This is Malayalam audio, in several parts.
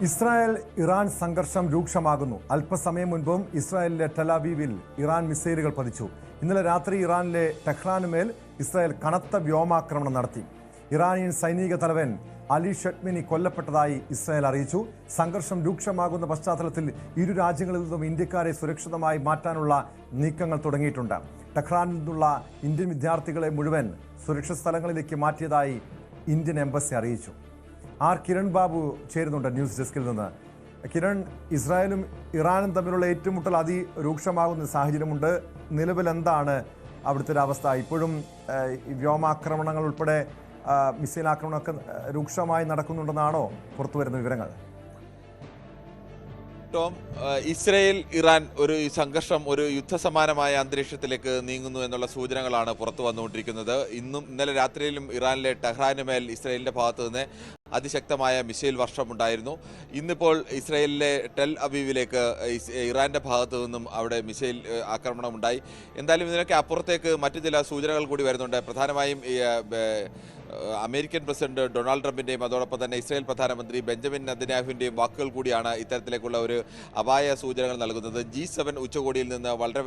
ഇസ്രായേൽ ഇറാൻ സംഘർഷം രൂക്ഷമാകുന്നു. അല്പസമയം മുൻപും ഇസ്രായേലിലെ ടെലവീവിൽ ഇറാൻ മിസൈലുകൾ പതിച്ചു. ഇന്നലെ രാത്രി ഇറാനിലെ ടെഹ്റാനുമേൽ ഇസ്രായേൽ കനത്ത വ്യോമാക്രമണം നടത്തി. ഇറാനിയൻ സൈനിക തലവൻ അലി ഷട്മിനി കൊല്ലപ്പെട്ടതായി ഇസ്രായേൽ അറിയിച്ചു. സംഘർഷം രൂക്ഷമാകുന്ന പശ്ചാത്തലത്തിൽ ഇരു രാജ്യങ്ങളിൽ നിന്നും ഇന്ത്യക്കാരെ സുരക്ഷിതമായി മാറ്റാനുള്ള നീക്കങ്ങൾ തുടങ്ങിയിട്ടുണ്ട്. ടെഹ്റാനിൽ നിന്നുള്ള ഇന്ത്യൻ വിദ്യാർത്ഥികളെ മുഴുവൻ സുരക്ഷിത സ്ഥലങ്ങളിലേക്ക് മാറ്റിയതായി ഇന്ത്യൻ എംബസി അറിയിച്ചു. ആർ കിരൺ ബാബു ചേരുന്നുണ്ട് ന്യൂസ് ഡെസ്കിൽ നിന്ന്. കിരൺ, ഇസ്രായേലും ഇറാനും തമ്മിലുള്ള ഏറ്റുമുട്ടൽ അതിരൂക്ഷമാകുന്ന സാഹചര്യമുണ്ട്. നിലവിൽ എന്താണ് അവിടുത്തെ ഒരു അവസ്ഥ? ഇപ്പോഴും വ്യോമാക്രമണങ്ങൾ ഉൾപ്പെടെ മിസൈൽ ആക്രമണമൊക്കെ രൂക്ഷമായി നടക്കുന്നുണ്ടെന്നാണോ പുറത്തുവരുന്ന വിവരങ്ങൾ? ടോം, ഇസ്രയേൽ ഇറാൻ ഒരു സംഘർഷം ഒരു യുദ്ധസമാനമായ അന്തരീക്ഷത്തിലേക്ക് നീങ്ങുന്നു എന്നുള്ള സൂചനകളാണ് പുറത്തു വന്നുകൊണ്ടിരിക്കുന്നത്. ഇന്നലെ രാത്രിയിലും ഇറാനിലെ ടെഹ്റാനുമേൽ ഇസ്രയേലിന്റെ ഭാഗത്തു നിന്ന് അതിശക്തമായ മിസൈൽ വർഷമുണ്ടായിരുന്നു. ഇന്നിപ്പോൾ ഇസ്രയേലിലെ ടെൽ അവീവിലേക്ക് ഇറാന്റെ ഭാഗത്തു നിന്നും അവിടെ മിസൈൽ ആക്രമണം ഉണ്ടായി. എന്തായാലും ഇതിനൊക്കെ അപ്പുറത്തേക്ക് മറ്റു ചില സൂചനകൾ കൂടി വരുന്നുണ്ട്. പ്രധാനമായും അമേരിക്കൻ പ്രസിഡന്റ് ഡൊണാൾഡ് ട്രംപിന്റെയും അതോടൊപ്പം തന്നെ ഇസ്രായേൽ പ്രധാനമന്ത്രി ബെഞ്ചമിൻ നെതന്യാഹുവിന്റെയും വാക്കുകൾ കൂടിയാണ് ഇത്തരത്തിലേക്കുള്ള ഒരു അപായ സൂചനകൾ നൽകുന്നത്. G7 ഉച്ചകോടിയിൽ നിന്ന് വളരെ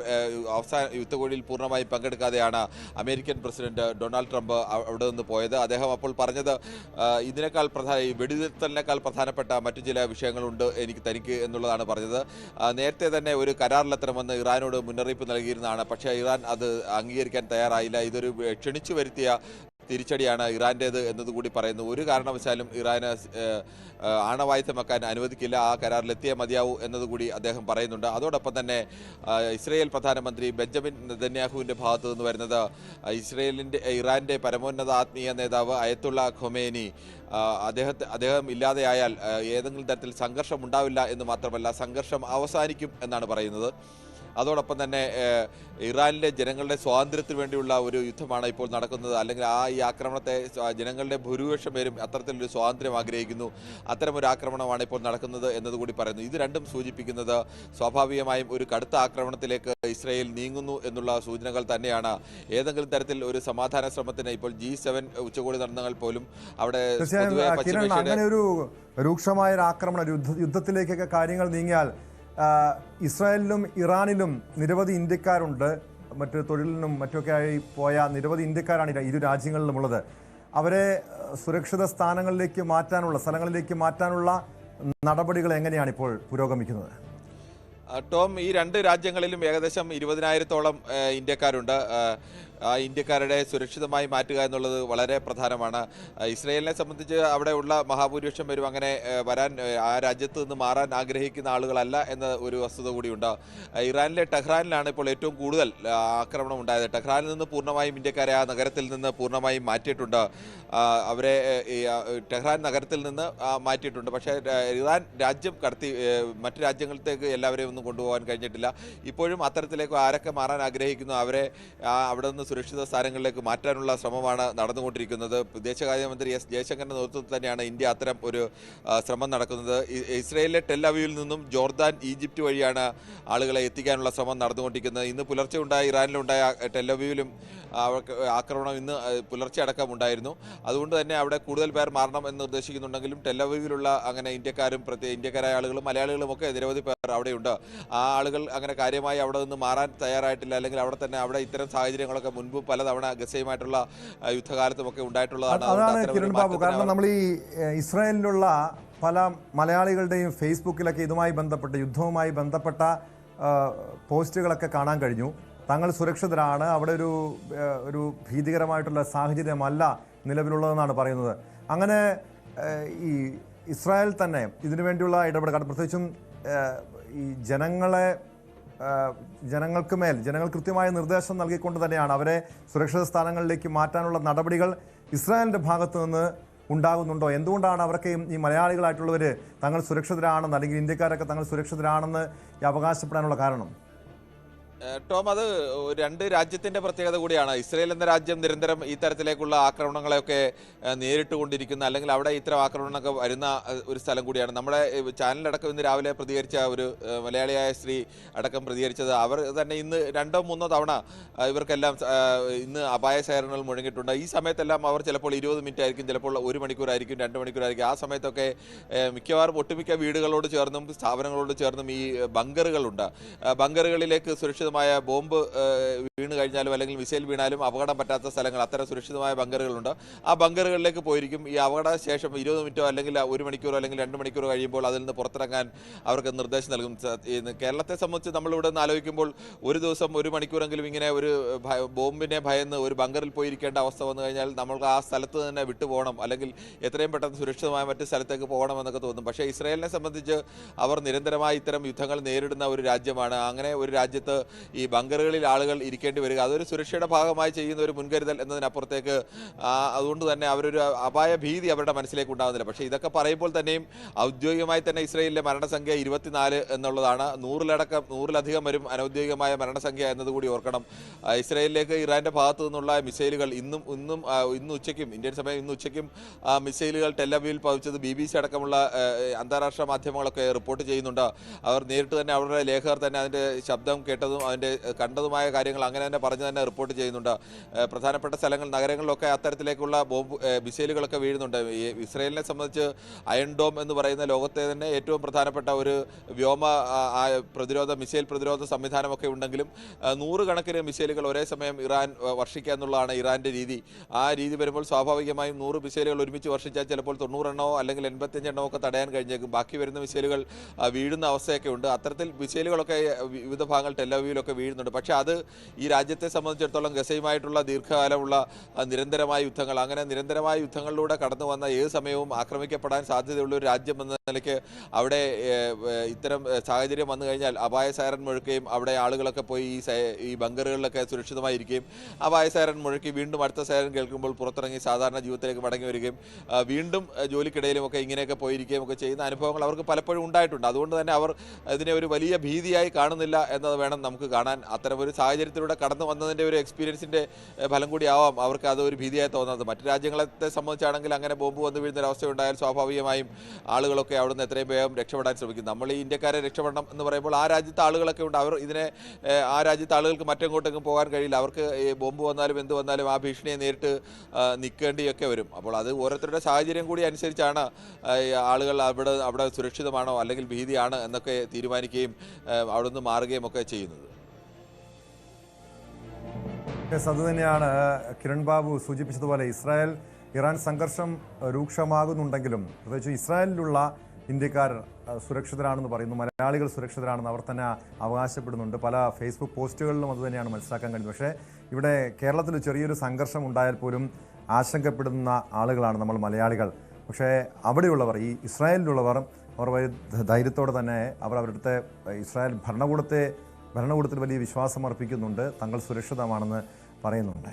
അവസാന ഉച്ചകോടിയിൽ പൂർണ്ണമായി പങ്കെടുക്കാതെയാണ് അമേരിക്കൻ പ്രസിഡന്റ് ഡൊണാൾഡ് ട്രംപ് അവിടെ നിന്ന് പോയത്. അദ്ദേഹം അപ്പോൾ പറഞ്ഞത് ഇതിനേക്കാൾ വെടിനിർത്തലിനേക്കാൾ പ്രധാനപ്പെട്ട മറ്റു ചില വിഷയങ്ങളുണ്ട് തനിക്ക് എന്നുള്ളതാണ് പറഞ്ഞത്. നേരത്തെ തന്നെ ഒരു കരാറിലെത്തണമെന്ന് ഇറാനോട് മുന്നറിയിപ്പ് നൽകിയിരുന്നതാണ്. പക്ഷേ ഇറാൻ അത് അംഗീകരിക്കാൻ തയ്യാറായില്ല. ഇതൊരു ക്ഷണിച്ചു വരുത്തിയ തിരിച്ചടിയാണ് ഇറാൻ്റേത് എന്നതുകൂടി പറയുന്നു. ഒരു കാരണവശാലും ഇറാന് ആണവായുധം വെക്കാൻ അനുവദിക്കില്ല, ആ കരാറിലെത്തിയേ മതിയാവൂ എന്നതുകൂടി അദ്ദേഹം പറയുന്നുണ്ട്. അതോടൊപ്പം തന്നെ ഇസ്രയേൽ പ്രധാനമന്ത്രി ബെഞ്ചമിൻ നെതന്യാഹുവിൻ്റെ ഭാഗത്തു നിന്ന് വരുന്നത് ഇറാൻ്റെ പരമോന്നത ആത്മീയ നേതാവ് അയത്തുള്ള ഖൊമേനി അദ്ദേഹം ഇല്ലാതെയായാൽ ഏതെങ്കിലും തരത്തിൽ സംഘർഷം ഉണ്ടാവില്ല എന്ന് മാത്രമല്ല, സംഘർഷം അവസാനിക്കും എന്നാണ് പറയുന്നത്. അതോടൊപ്പം തന്നെ ഇറാനിലെ ജനങ്ങളുടെ സ്വാതന്ത്ര്യത്തിന് വേണ്ടിയുള്ള ഒരു യുദ്ധമാണ് ഇപ്പോൾ നടക്കുന്നത്. അല്ലെങ്കിൽ ഈ ആക്രമണത്തെ ജനങ്ങളുടെ ഭൂരിപക്ഷം പേരും അത്തരത്തിലൊരു സ്വാതന്ത്ര്യം ആഗ്രഹിക്കുന്നു. അത്തരമൊരു ആക്രമണമാണ് ഇപ്പോൾ നടക്കുന്നത് എന്നതുകൂടി പറയുന്നു. ഇത് രണ്ടും സൂചിപ്പിക്കുന്നത് സ്വാഭാവികമായും ഒരു കടുത്ത ആക്രമണത്തിലേക്ക് ഇസ്രായേൽ നീങ്ങുന്നു എന്നുള്ള സൂചനകൾ തന്നെയാണ്. ഏതെങ്കിലും തരത്തിൽ ഒരു സമാധാന ശ്രമത്തിന് ഇപ്പോൾ G7 ഉച്ചകോടി നടന്നാൽ പോലും അവിടെ അങ്ങനെ ഒരു രൂക്ഷമായ ആക്രമണ യുദ്ധത്തിലേക്കൊക്കെ കാര്യങ്ങൾ നീങ്ങിയാൽ ഇസ്രായേലിലും ഇറാനിലും നിരവധി ഇന്ത്യക്കാരുണ്ട്. മറ്റ് തൊഴിലിനും മറ്റൊക്കെയായി പോയ നിരവധി ഇന്ത്യക്കാരാണ് ഇരു രാജ്യങ്ങളിലുമുള്ളത്. അവരെ സുരക്ഷിത സ്ഥലങ്ങളിലേക്ക് മാറ്റാനുള്ള നടപടികൾ എങ്ങനെയാണ് ഇപ്പോൾ പുരോഗമിക്കുന്നത്? ടോം, ഈ രണ്ട് രാജ്യങ്ങളിലും ഏകദേശം 20,000-ഓളം ഇന്ത്യക്കാരുണ്ട്. ഇന്ത്യക്കാരുടെ സുരക്ഷിതമായി മാറ്റുക എന്നുള്ളത് വളരെ പ്രധാനമാണ്. ഇസ്രയേലിനെ സംബന്ധിച്ച് അവിടെയുള്ള മഹാഭൂരിപക്ഷം പേരും അങ്ങനെ വരാൻ ആ രാജ്യത്ത് നിന്ന് മാറാൻ ആഗ്രഹിക്കുന്ന ആളുകളല്ല എന്ന ഒരു വസ്തുത കൂടിയുണ്ട്. ഇറാനിലെ ടെഹ്റാനിലാണ് ഇപ്പോൾ ഏറ്റവും കൂടുതൽ ആക്രമണം ഉണ്ടായത്. ടെഹ്റാനിൽ നിന്ന് പൂർണ്ണമായും ഇന്ത്യക്കാരെ ആ നഗരത്തിൽ നിന്ന് പൂർണ്ണമായും മാറ്റിയിട്ടുണ്ട്. അവരെ ടെഹ്റാൻ നഗരത്തിൽ നിന്ന് മാറ്റിയിട്ടുണ്ട്. പക്ഷേ ഇറാൻ രാജ്യം കടത്തി മറ്റു രാജ്യങ്ങളിലേക്ക് എല്ലാവരെയും ഒന്നും കൊണ്ടുപോകാൻ കഴിഞ്ഞിട്ടില്ല. ഇപ്പോഴും അത്തരത്തിലേക്ക് ആരൊക്കെ മാറാൻ ആഗ്രഹിക്കുന്നു അവരെ അവിടെ നിന്ന് സുരക്ഷിത സ്ഥാനങ്ങളിലേക്ക് മാറ്റാനുള്ള ശ്രമമാണ് നടന്നുകൊണ്ടിരിക്കുന്നത്. വിദേശകാര്യമന്ത്രി S. ജയശങ്കറിന്റെ നേതൃത്വത്തിൽ തന്നെയാണ് ഇന്ത്യ അത്തരം ഒരു ശ്രമം നടക്കുന്നത്. ഇസ്രയേലിലെ ടെൽ അവീവിൽ നിന്നും ജോർദാൻ, ഈജിപ്റ്റ് വഴിയാണ് ആളുകളെ എത്തിക്കാനുള്ള ശ്രമം നടന്നുകൊണ്ടിരിക്കുന്നത്. ഇന്ന് പുലർച്ചെ ഇറാനിലുണ്ടായ ടെൽ അവീവിലും ആക്രമണം ഇന്ന് പുലർച്ചെ അടക്കം ഉണ്ടായിരുന്നു. അതുകൊണ്ട് തന്നെ അവിടെ കൂടുതൽ പേർ മാറണം എന്ന് നിർദ്ദേശിക്കുന്നുണ്ടെങ്കിലും ടെൽ അവീവിലുള്ള അങ്ങനെ ഇന്ത്യക്കാരായ ആളുകളും മലയാളികളും ഒക്കെ നിരവധി പേർ അവിടെയുണ്ട്. ആ ആളുകൾ അങ്ങനെ കാര്യമായി അവിടെ നിന്ന് മാറാൻ തയ്യാറായിട്ടില്ല. അല്ലെങ്കിൽ അവിടെ ഇത്തരം സാഹചര്യങ്ങളൊക്കെ മുൻപ് പലതവണ ഗസയുമായിട്ടുള്ള യുദ്ധകാലത്തുമൊക്കെ ഉണ്ടായിട്ടുള്ളതാണ്. അതാണ് കിരൺ ബാബു, കാരണം നമ്മൾ ഈ ഇസ്രായേലിലുള്ള പല മലയാളികളുടെയും ഫേസ്ബുക്കിലൊക്കെ യുദ്ധവുമായി ബന്ധപ്പെട്ട പോസ്റ്റുകളൊക്കെ കാണാൻ കഴിഞ്ഞു. തങ്ങൾ സുരക്ഷിതരാണ്, അവിടെ ഒരു ഭീതികരമായിട്ടുള്ള സാഹചര്യമല്ല നിലവിലുള്ളതെന്നാണ് പറയുന്നത്. അങ്ങനെ ഈ ഇസ്രായേൽ തന്നെ ഇതിനു വേണ്ടിയുള്ള ഇടപെടൽ, പ്രത്യേകിച്ചും ഈ ജനങ്ങൾ കൃത്യമായ നിർദ്ദേശം നൽകിക്കൊണ്ട് തന്നെയാണ് അവരെ സുരക്ഷിത സ്ഥാനങ്ങളിലേക്ക് മാറ്റാനുള്ള നടപടികൾ ഇസ്രായേലിൻ്റെ ഭാഗത്തു നിന്ന് ഉണ്ടാകുന്നുണ്ടോ? എന്തുകൊണ്ടാണ് അവർക്ക് ഈ മലയാളികളായിട്ടുള്ളവർ തങ്ങൾ സുരക്ഷിതരാണെന്ന്, അല്ലെങ്കിൽ ഇന്ത്യക്കാരൊക്കെ തങ്ങൾ സുരക്ഷിതരാണെന്ന് അവകാശപ്പെടാനുള്ള കാരണം? ടോം, അത് രണ്ട് രാജ്യത്തിന്റെ പ്രത്യേകത കൂടിയാണ്. ഇസ്രയേൽ എന്ന രാജ്യം നിരന്തരം ഈ തരത്തിലേക്കുള്ള ആക്രമണങ്ങളെയൊക്കെ നേരിട്ടുകൊണ്ടിരിക്കുന്ന, അല്ലെങ്കിൽ അവിടെ ഇത്തരം ആക്രമണങ്ങളൊക്കെ വരുന്ന ഒരു സ്ഥലം കൂടിയാണ്. നമ്മുടെ ചാനലടക്കം ഇന്ന് രാവിലെ പ്രതികരിച്ച ഒരു മലയാളിയായ സ്ത്രീ അടക്കം പ്രതികരിച്ചത്, അവർ തന്നെ ഇന്ന് 2-3 തവണ ഇവർക്കെല്ലാം ഇന്ന് അപായ സൈറണുകൾ മുഴങ്ങിയിട്ടുണ്ട്. ഈ സമയത്തെല്ലാം അവർ ചിലപ്പോൾ 20 മിനിറ്റ് ആയിരിക്കും, ചിലപ്പോൾ 1 മണിക്കൂറായിരിക്കും, 2 മണിക്കൂറായിരിക്കും. ആ സമയത്തൊക്കെ മിക്കവാറും ഒട്ടുമിക്ക വീടുകളോട് ചേർന്നും സ്ഥാപനങ്ങളോട് ചേർന്നും ഈ ബങ്കറുകളുണ്ട്. ബങ്കറുകളിലേക്ക് സുരക്ഷിതമായ ബോംബ് വീണ് കഴിഞ്ഞാലും അല്ലെങ്കിൽ മിസൈൽ വീണാലും അപകടം പറ്റാത്ത സ്ഥലങ്ങൾ, അത്തരം സുരക്ഷിതമായ ബങ്കറുകളുണ്ട്. ആ ബങ്കറുകളിലേക്ക് പോയിരിക്കും. ഈ അപകട ശേഷം 20 മിനിറ്റോ അല്ലെങ്കിൽ 1 മണിക്കൂറോ അല്ലെങ്കിൽ 2 മണിക്കൂറോ കഴിയുമ്പോൾ അതിൽ നിന്ന് പുറത്തിറങ്ങാൻ അവർക്ക് നിർദ്ദേശം നൽകും. കേരളത്തെ സംബന്ധിച്ച് നമ്മളിവിടെ നിന്ന് ആലോചിക്കുമ്പോൾ ഒരു ദിവസം 1 മണിക്കൂറെങ്കിലും ഇങ്ങനെ ഒരു ബോംബിനെ ഭയന്ന് ഒരു ബങ്കറിൽ പോയിരിക്കേണ്ട അവസ്ഥ വന്നു കഴിഞ്ഞാൽ നമ്മൾക്ക് ആ സ്ഥലത്ത് തന്നെ വിട്ടുപോകണം, അല്ലെങ്കിൽ എത്രയും പെട്ടെന്ന് സുരക്ഷിതമായ മറ്റ് സ്ഥലത്തേക്ക് പോകണമെന്നൊക്കെ തോന്നും. പക്ഷേ ഇസ്രായേലിനെ സംബന്ധിച്ച് അവർ നിരന്തരമായി ഇത്തരം യുദ്ധങ്ങൾ നേരിടുന്ന ഒരു രാജ്യമാണ്. അങ്ങനെ ഒരു രാജ്യത്ത് ഈ ബങ്കറുകളിൽ ആളുകൾ ഇരിക്കേണ്ടി വരിക അതൊരു സുരക്ഷയുടെ ഭാഗമായി ചെയ്യുന്ന ഒരു മുൻകരുതൽ എന്നതിനപ്പുറത്തേക്ക് അതുകൊണ്ട് തന്നെ അവരൊരു അപായ ഭീതി അവരുടെ മനസ്സിലേക്ക് ഉണ്ടാകുന്നില്ല. പക്ഷേ ഇതൊക്കെ പറയുമ്പോൾ തന്നെയും ഔദ്യോഗികമായി തന്നെ ഇസ്രായേലിലെ മരണസംഖ്യ 24 എന്നുള്ളതാണ്. 100-ലധികം വരും അനൗദ്യോഗികമായ മരണസംഖ്യ എന്നതുകൂടി ഓർക്കണം. ഇസ്രായേലിലേക്ക് ഇറാന്റെ ഭാഗത്തു നിന്നുള്ള മിസൈലുകൾ ഇന്ന് ഉച്ചയ്ക്കും, ഇന്ത്യൻ സമയം ഇന്ന് ഉച്ചയ്ക്കും മിസൈലുകൾ ടെല്ലവീവിൽ പതിച്ചത് BBC അടക്കമുള്ള അന്താരാഷ്ട്ര മാധ്യമങ്ങളൊക്കെ റിപ്പോർട്ട് ചെയ്യുന്നുണ്ട്. അവർ നേരിട്ട് തന്നെ അവരുടെ ലേഖകർ തന്നെ അതിൻ്റെ ശബ്ദം കേട്ടതും അതിൻ്റെ കണ്ടതുമായ കാര്യങ്ങൾ അങ്ങനെ തന്നെ പറഞ്ഞു തന്നെ റിപ്പോർട്ട് ചെയ്യുന്നുണ്ട്. പ്രധാനപ്പെട്ട സ്ഥലങ്ങൾ, നഗരങ്ങളിലൊക്കെ അത്തരത്തിലേക്കുള്ള ബോംബ് മിസൈലുകളൊക്കെ വീഴുന്നുണ്ട്. ഈ ഇസ്രായേലിനെ സംബന്ധിച്ച് അയൺ ഡോം എന്ന് പറയുന്ന ലോകത്തെ തന്നെ ഏറ്റവും പ്രധാനപ്പെട്ട ഒരു വ്യോമ മിസൈൽ പ്രതിരോധ സംവിധാനമൊക്കെ ഉണ്ടെങ്കിലും 100 കണക്കിന് മിസൈലുകൾ ഒരേ സമയം ഇറാൻ വർഷിക്കുക എന്നുള്ളതാണ് ഇറാന്റെ രീതി. ആ രീതി വരുമ്പോൾ സ്വാഭാവികമായും 100 മിസൈലുകൾ ഒരുമിച്ച് വർഷിച്ചാൽ ചിലപ്പോൾ 90 എണ്ണമോ അല്ലെങ്കിൽ 85 എണ്ണമോ ഒക്കെ തടയാൻ കഴിഞ്ഞേക്കും. ബാക്കി വരുന്ന മിസൈലുകൾ വീഴുന്ന അവസ്ഥയൊക്കെ ഉണ്ട്. അത്തരത്തിൽ മിസൈലുകളൊക്കെ വിവിധ ഭാഗങ്ങൾ ടെല്ലവീവിലൊക്കെ വീഴുന്നുണ്ട്. പക്ഷേ അത് ഈ രാജ്യത്തെ സംബന്ധിച്ചിടത്തോളം ഗസയുമായിട്ടുള്ള ദീർഘകാലമുള്ള നിരന്തരമായ യുദ്ധങ്ങൾ, അങ്ങനെ നിരന്തരമായ യുദ്ധങ്ങളിലൂടെ കടന്നു വന്ന ഏത് സമയവും ആക്രമിക്കപ്പെടാൻ സാധ്യതയുള്ള ഒരു രാജ്യം എന്ന നിലയ്ക്ക് അവിടെ ഇത്തരം സാഹചര്യം വന്നു കഴിഞ്ഞാൽ അപായ സൈറൻ മുഴക്കുകയും അവിടെ ആളുകളൊക്കെ പോയി ഈ ബങ്കറുകളിലൊക്കെ സുരക്ഷിതമായിരിക്കുകയും അപായ സൈറൻ മുഴക്കി വീണ്ടും അടുത്ത സൈറൻ കേൾക്കുമ്പോൾ പുറത്തിറങ്ങി സാധാരണ ജീവിതത്തിലേക്ക് മടങ്ങി വരികയും വീണ്ടും ജോലിക്കിടയിലുമൊക്കെ ഇങ്ങനെയൊക്കെ പോയിരിക്കുകയും ഒക്കെ ചെയ്യുന്ന അനുഭവങ്ങൾ അവർക്ക് പലപ്പോഴും ഉണ്ടായിട്ടുണ്ട്. അതുകൊണ്ട് തന്നെ അവർ ഇതിനെ ഒരു വലിയ ഭീതിയായി കാണുന്നില്ല എന്നത് വേണം നമുക്ക് കാണാൻ. അത്തരമൊരു സാഹചര്യത്തിലൂടെ കടന്നു വന്നതിൻ്റെ ഒരു എക്സ്പീരിയൻസിൻ്റെ ഫലം കൂടിയാവാം അവർക്ക് അത് ഒരു ഭീതിയായി തോന്നുന്നത്. മറ്റു രാജ്യങ്ങളെ സംബന്ധിച്ചാണെങ്കിൽ അങ്ങനെ ബോംബ് വന്നു വീഴുന്നൊരവസ്ഥ ഉണ്ടായാൽ സ്വാഭാവികമായും ആളുകളൊക്കെ അവിടുന്ന് എത്രയും വേഗം രക്ഷപ്പെടാൻ ശ്രമിക്കും. നമ്മൾ ഈ ഇന്ത്യക്കാരെ രക്ഷപ്പെടണം എന്ന് പറയുമ്പോൾ ആ രാജ്യത്തെ ആളുകളൊക്കെ ഉണ്ട്. അവർ ആ രാജ്യത്തെ ആളുകൾക്ക് മറ്റെങ്ങോട്ടെങ്കിലും പോകാൻ കഴിയില്ല. അവർക്ക് ബോംബ് വന്നാലും എന്ത് വന്നാലും ആ ഭീഷണിയെ നേരിട്ട് നിൽക്കേണ്ടിയൊക്കെ വരും. അപ്പോൾ അത് ഓരോരുത്തരുടെ സാഹചര്യം കൂടി അനുസരിച്ചാണ് ആളുകൾ അവിടെ സുരക്ഷിതമാണോ അല്ലെങ്കിൽ ഭീതിയാണ് എന്നൊക്കെ തീരുമാനിക്കുകയും അവിടെ നിന്ന് മാറുകയും ഒക്കെ ചെയ്യുന്നത്. അതുതന്നെയാണ് കിരൺ ബാബു സൂചിപ്പിച്ചതുപോലെ ഇസ്രായേൽ ഇറാൻ സംഘർഷം രൂക്ഷമാകുന്നുണ്ടെങ്കിലും പ്രത്യേകിച്ച് ഇസ്രായേലിലുള്ള ഇന്ത്യക്കാർ സുരക്ഷിതരാണെന്ന് പറയുന്നു, മലയാളികൾ സുരക്ഷിതരാണെന്ന് അവർ തന്നെ അവകാശപ്പെടുന്നുണ്ട്. പല ഫേസ്ബുക്ക് പോസ്റ്റുകളിലും അതുതന്നെയാണ് മനസ്സിലാക്കാൻ കഴിയുന്നത്. പക്ഷേ ഇവിടെ കേരളത്തിൽ ചെറിയൊരു സംഘർഷം ഉണ്ടായാൽ പോലും ആശങ്കപ്പെടുന്ന ആളുകളാണ് നമ്മൾ മലയാളികൾ. പക്ഷേ അവിടെയുള്ളവർ, ഈ ഇസ്രായേലിലുള്ളവർ, അവർ ധൈര്യത്തോടെ തന്നെ അവരുടെ ഇസ്രായേൽ ഭരണകൂടത്തിൽ വലിയ വിശ്വാസം അർപ്പിക്കുന്നുണ്ട്. തങ്ങൾ സുരക്ഷിതമാണെന്ന് പറയുന്നുണ്ട്.